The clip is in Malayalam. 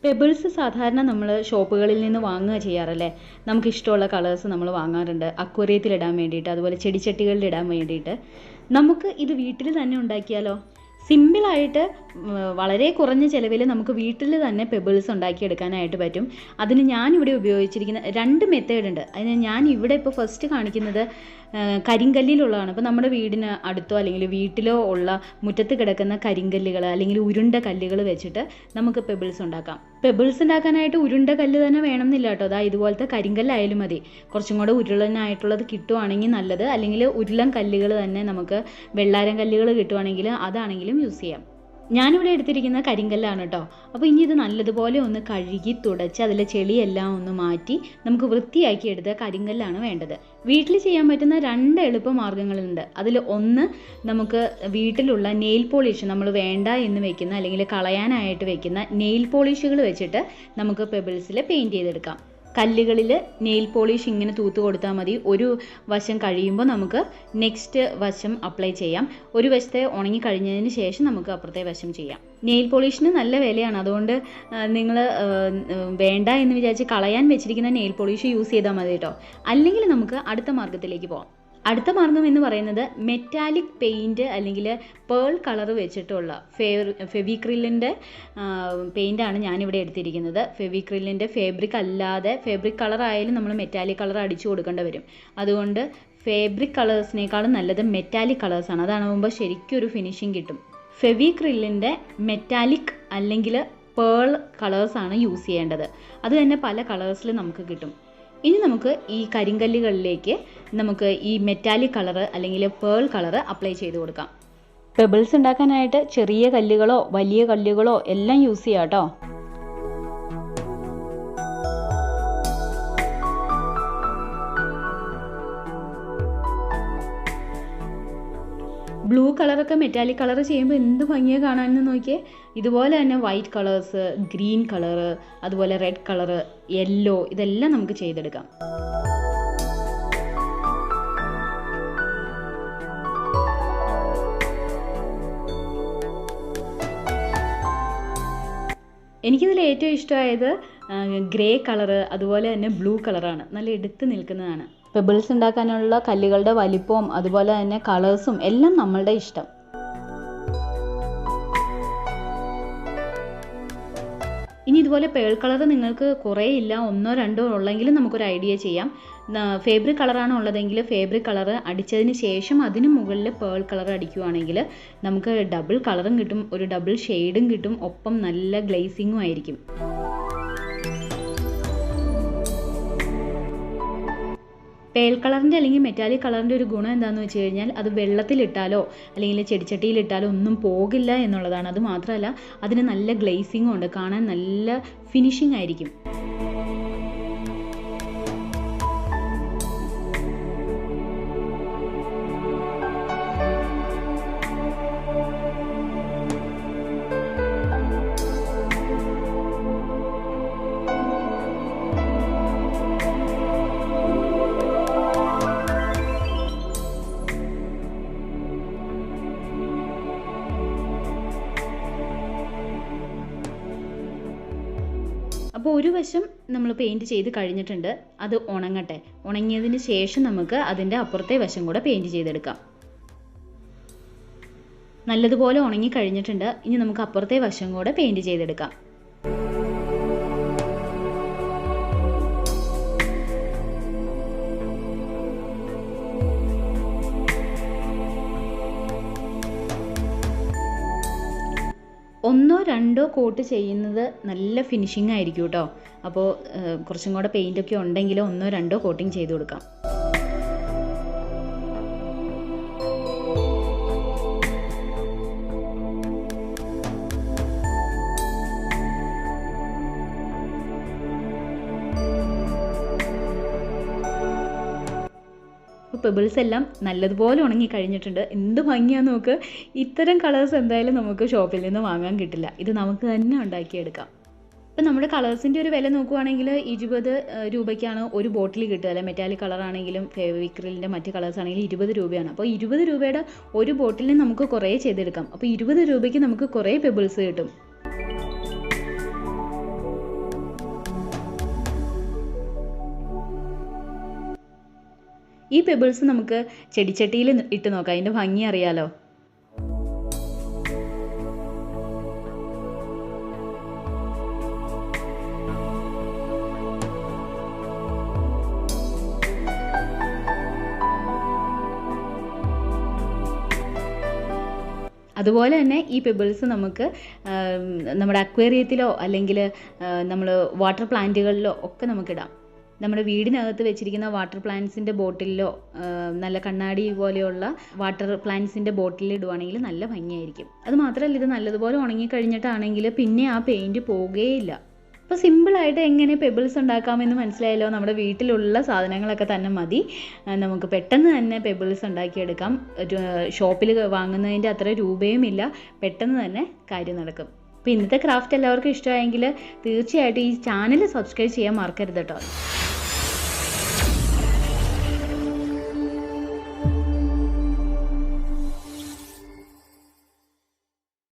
പെബിൾസ് സാധാരണ നമ്മൾ ഷോപ്പുകളിൽ നിന്ന് വാങ്ങുക ചെയ്യാറല്ലേ. നമുക്കിഷ്ടമുള്ള കളേഴ്സ് നമ്മൾ വാങ്ങാറുണ്ട് അക്വേറിയത്തിലിടാൻ വേണ്ടിയിട്ട്, അതുപോലെ ചെടിച്ചട്ടികളിൽ ഇടാൻ വേണ്ടിയിട്ട്. നമുക്ക് ഇത് വീട്ടിൽ തന്നെ ഉണ്ടാക്കിയാലോ? സിമ്പിളായിട്ട് വളരെ കുറഞ്ഞ ചിലവിൽ നമുക്ക് വീട്ടിൽ തന്നെ പെബിൾസ് ഉണ്ടാക്കിയെടുക്കാനായിട്ട് പറ്റും. അതിന് ഞാനിവിടെ ഉപയോഗിച്ചിരിക്കുന്ന 2 മെത്തേഡ് ഉണ്ട്. അതിന് ഞാൻ ഇവിടെ ഇപ്പോൾ ഫസ്റ്റ് കാണിക്കുന്നത് കരിങ്കല്ലിലുള്ളതാണ്. ഇപ്പോൾ നമ്മുടെ വീടിന് അടുത്തോ അല്ലെങ്കിൽ വീട്ടിലോ ഉള്ള മുറ്റത്ത് കിടക്കുന്ന കരിങ്കല്ലുകൾ അല്ലെങ്കിൽ ഉരുണ്ട കല്ലുകൾ വെച്ചിട്ട് നമുക്ക് പെബിൾസ് ഉണ്ടാക്കാം. പെബിൾസ് ഉണ്ടാക്കാനായിട്ട് ഉരുണ്ട കല്ല് തന്നെ വേണമെന്നില്ല കേട്ടോ. അതാ ഇതുപോലത്തെ കരിങ്കല്ലായാലും മതി. കുറച്ചും കൂടെ ഉരുളനായിട്ടുള്ളത് കിട്ടുവാണെങ്കിൽ നല്ലത്. അല്ലെങ്കിൽ ഉരുളൻ കല്ലുകൾ തന്നെ നമുക്ക് വെള്ളാരം കല്ലുകൾ കിട്ടുവാണെങ്കിൽ അതാണെങ്കിലും യൂസ് ചെയ്യാം. ഞാനിവിടെ എടുത്തിരിക്കുന്ന കരിങ്കല്ലാണ് കേട്ടോ. അപ്പോൾ ഇനി ഇത് നല്ലതുപോലെ ഒന്ന് കഴുകി തുടച്ച് അതിലെ ചെളിയെല്ലാം ഒന്ന് മാറ്റി നമുക്ക് വൃത്തിയാക്കി എടുത്ത കരിങ്കല്ലാണ് വേണ്ടത്. വീട്ടിൽ ചെയ്യാൻ പറ്റുന്ന 2 എളുപ്പ മാർഗ്ഗങ്ങളുണ്ട്. അതിൽ ഒന്ന്, നമുക്ക് വീട്ടിലുള്ള നെയിൽ പോളിഷ്, നമ്മൾ വേണ്ട എന്ന് വെക്കുന്ന അല്ലെങ്കിൽ കളയാനായിട്ട് വെക്കുന്ന നെയിൽ പോളിഷുകൾ വെച്ചിട്ട് നമുക്ക് പെബിൾസിൽ പെയിൻറ്റ് ചെയ്തെടുക്കാം. കല്ലുകളിൽ നെയിൽ പോളിഷ് ഇങ്ങനെ തൂത്ത് കൊടുത്താൽ മതി. ഒരു വശം കഴിയുമ്പോൾ നമുക്ക് നെക്സ്റ്റ് വശം അപ്ലൈ ചെയ്യാം. ഒരു വശത്തെ ഉണങ്ങി കഴിഞ്ഞതിന് ശേഷം നമുക്ക് അപ്പുറത്തെ വശം ചെയ്യാം. നെയിൽ പോളിഷിന് നല്ല വിലയാണ്. അതുകൊണ്ട് നിങ്ങൾ വേണ്ട എന്ന് വിചാരിച്ച് കളയാൻ വെച്ചിരിക്കുന്ന നെയിൽ പോളിഷ് യൂസ് ചെയ്താൽ മതി കേട്ടോ. അല്ലെങ്കിൽ നമുക്ക് അടുത്ത മാർഗ്ഗത്തിലേക്ക് പോകാം. അടുത്ത മാർഗ്ഗം എന്ന് പറയുന്നത് മെറ്റാലിക് പെയിൻറ്റ് അല്ലെങ്കിൽ പേൾ കളർ വെച്ചിട്ടുള്ള ഫെവിക്രിലിൻ്റെ പെയിൻ്റാണ് ഞാനിവിടെ എടുത്തിരിക്കുന്നത്. ഫെവിക്രിലിൻ്റെ ഫാബ്രിക് അല്ലാതെ, ഫാബ്രിക് കളർ ആയാലും നമ്മൾ മെറ്റാലിക് കളർ അടിച്ചു കൊടുക്കേണ്ടി വരും. അതുകൊണ്ട് ഫാബ്രിക് കളേഴ്സിനേക്കാളും നല്ലത് മെറ്റാലിക് കളേഴ്സാണ്. അതാകുമ്പോൾ ശരിക്കും ഒരു ഫിനിഷിങ് കിട്ടും. ഫെവിക്രിലിൻ്റെ മെറ്റാലിക് അല്ലെങ്കിൽ പേൾ കളേഴ്സാണ് യൂസ് ചെയ്യേണ്ടത്. അത് തന്നെ പല കളേഴ്സിൽ നമുക്ക് കിട്ടും. ഇനി നമുക്ക് ഈ കരിങ്കല്ലുകളിലേക്ക് നമുക്ക് ഈ മെറ്റാലിക് കളർ അല്ലെങ്കിൽ പേൾ കളർ അപ്ലൈ ചെയ്ത് കൊടുക്കാം. പെബിൾസ് ഉണ്ടാക്കാനായിട്ട് ചെറിയ കല്ലുകളോ വലിയ കല്ലുകളോ എല്ലാം യൂസ് ചെയ്യാം കേട്ടോ. ബ്ലൂ കളറൊക്കെ മെറ്റാലിക് കളർ ചെയ്യുമ്പോൾ എന്ത് ഭംഗിയാണ് കാണാനെന്ന് നോക്കിയേ. ഇതുപോലെ തന്നെ വൈറ്റ് കളേഴ്സ്, ഗ്രീൻ കളറ്, അതുപോലെ റെഡ് കളറ്, യെല്ലോ, ഇതെല്ലാം നമുക്ക് ചെയ്തെടുക്കാം. എനിക്കിതിൽ ഏറ്റവും ഇഷ്ടമായത് ഗ്രേ കളറ്, അതുപോലെ തന്നെ ബ്ലൂ കളറാണ്. നല്ല എടുത്ത് നിൽക്കുന്നതാണ്. പെബിൾസ് ഉണ്ടാക്കാനുള്ള കല്ലുകളുടെ വലിപ്പവും അതുപോലെ തന്നെ കളേഴ്സും എല്ലാം നമ്മളുടെ ഇഷ്ടം. ഇനി ഇതുപോലെ പേൾ കളർ നിങ്ങൾക്ക് കുറേ ഇല്ല, 1 2 ഉള്ളെങ്കിലും നമുക്കൊരു ഐഡിയ ചെയ്യാം. ഫാബ്രിക് കളറാണ് ഉള്ളതെങ്കിൽ ഫാബ്രിക് കളർ അടിച്ചതിന് ശേഷം അതിന് മുകളിൽ പേൾ കളർ അടിക്കുകയാണെങ്കിൽ നമുക്ക് ഡബിൾ കളറും കിട്ടും, ഒരു ഡബിൾ ഷെയ്ഡും കിട്ടും, ഒപ്പം നല്ല ഗ്ലേസിങ്ങും ആയിരിക്കും. പേൾ കളറിൻ്റെ അല്ലെങ്കിൽ മെറ്റാലിക് കളറിൻ്റെ ഒരു ഗുണം എന്താണെന്ന് വെച്ച് കഴിഞ്ഞാൽ അത് വെള്ളത്തിലിട്ടാലോ അല്ലെങ്കിൽ ചെടിച്ചട്ടിയിലിട്ടാലോ ഒന്നും പോകില്ല എന്നുള്ളതാണ്. അത് മാത്രമല്ല അതിന് നല്ല ഗ്ലേസിങ്ങും ഉണ്ട്, കാണാൻ നല്ല ഫിനിഷിംഗ് ആയിരിക്കും. അപ്പോൾ ഒരു വശം നമ്മൾ പെയിൻറ്റ് ചെയ്ത് കഴിഞ്ഞിട്ടുണ്ട്. അത് ഉണങ്ങട്ടെ. ഉണങ്ങിയതിന് ശേഷം നമുക്ക് അതിൻ്റെ അപ്പുറത്തെ വശം കൂടെ പെയിൻറ്റ് ചെയ്തെടുക്കാം. നല്ലതുപോലെ ഉണങ്ങി കഴിഞ്ഞിട്ടുണ്ട്. ഇനി നമുക്ക് അപ്പുറത്തെ വശം കൂടെ പെയിൻറ്റ് ചെയ്തെടുക്കാം. ഒന്നോ രണ്ടോ കോട്ട് ചെയ്യുന്നത് നല്ല ഫിനിഷിംഗ് ആയിരിക്കും കേട്ടോ. അപ്പോൾ കുറച്ചും കൂടെ പെയിൻ്റൊക്കെ ഉണ്ടെങ്കിൽ 1 2 കോട്ടിങ് ചെയ്ത് കൊടുക്കാം. പെബിൾസ് എല്ലാം നല്ലതുപോലെ ഉണങ്ങി കഴിഞ്ഞിട്ടുണ്ട്. എന്ത് ഭംഗിയാന്ന് നോക്ക്. ഇത്തരം കളേഴ്സ് എന്തായാലും നമുക്ക് ഷോപ്പിൽ നിന്ന് വാങ്ങാൻ കിട്ടില്ല. ഇത് നമുക്ക് തന്നെ ഉണ്ടാക്കിയെടുക്കാം. ഇപ്പം നമ്മുടെ കളേഴ്സിൻ്റെ ഒരു വില നോക്കുവാണെങ്കിൽ 20 രൂപയ്ക്കാണ് ഒരു ബോട്ടിൽ കിട്ടുക. അല്ലെ മെറ്റാലിക് കളറാണെങ്കിലും ഫെവിക്രിലിൻ്റെ മറ്റ് കളേഴ്സ് ആണെങ്കിലും 20 രൂപയാണ്. അപ്പോൾ 20 രൂപയുടെ ഒരു ബോട്ടിലിന് നമുക്ക് കുറേ ചെയ്തെടുക്കാം. അപ്പോൾ 20 രൂപയ്ക്ക് നമുക്ക് കുറേ പെബിൾസ് കിട്ടും. ഈ പെബിൾസ് നമുക്ക് ചെടിച്ചട്ടിയിൽ ഇട്ട് നോക്കാം, അതിൻ്റെ ഭംഗി അറിയാലോ. അതുപോലെ തന്നെ ഈ പെബിൾസ് നമുക്ക് നമ്മുടെ അക്വേറിയത്തിലോ അല്ലെങ്കിൽ നമ്മൾ വാട്ടർ പ്ലാന്റുകളിലോ ഒക്കെ നമുക്കിടാം. നമ്മുടെ വീടിനകത്ത് വെച്ചിരിക്കുന്ന വാട്ടർ പ്ലാന്റ്സിൻ്റെ ബോട്ടിലിലോ നല്ല കണ്ണാടി പോലെയുള്ള വാട്ടർ പ്ലാന്റ്സിൻ്റെ ബോട്ടിലിൽ ഇടുവാണെങ്കിൽ നല്ല ഭംഗിയായിരിക്കും. അത് മാത്രമല്ല, ഇത് നല്ലതുപോലെ ഉണങ്ങിക്കഴിഞ്ഞിട്ടാണെങ്കിൽ പിന്നെ ആ പെയിൻറ്റ് പോകുകയില്ല. അപ്പോൾ സിമ്പിളായിട്ട് എങ്ങനെ പെബിൾസ് ഉണ്ടാക്കാമെന്ന് മനസ്സിലായല്ലോ. നമ്മുടെ വീട്ടിലുള്ള സാധനങ്ങളൊക്കെ തന്നെ മതി, നമുക്ക് പെട്ടെന്ന് തന്നെ പെബിൾസ് ഉണ്ടാക്കിയെടുക്കാം. ഷോപ്പിൽ വാങ്ങുന്നതിൻ്റെ അത്ര രൂപയുമില്ല, പെട്ടെന്ന് തന്നെ കാര്യം നടക്കും. അപ്പോൾ ഇന്നത്തെ ക്രാഫ്റ്റ് എല്ലാവർക്കും ഇഷ്ടമായെങ്കിൽ തീർച്ചയായിട്ടും ഈ ചാനൽ സബ്സ്ക്രൈബ് ചെയ്യാൻ മറക്കരുത് കേട്ടോ.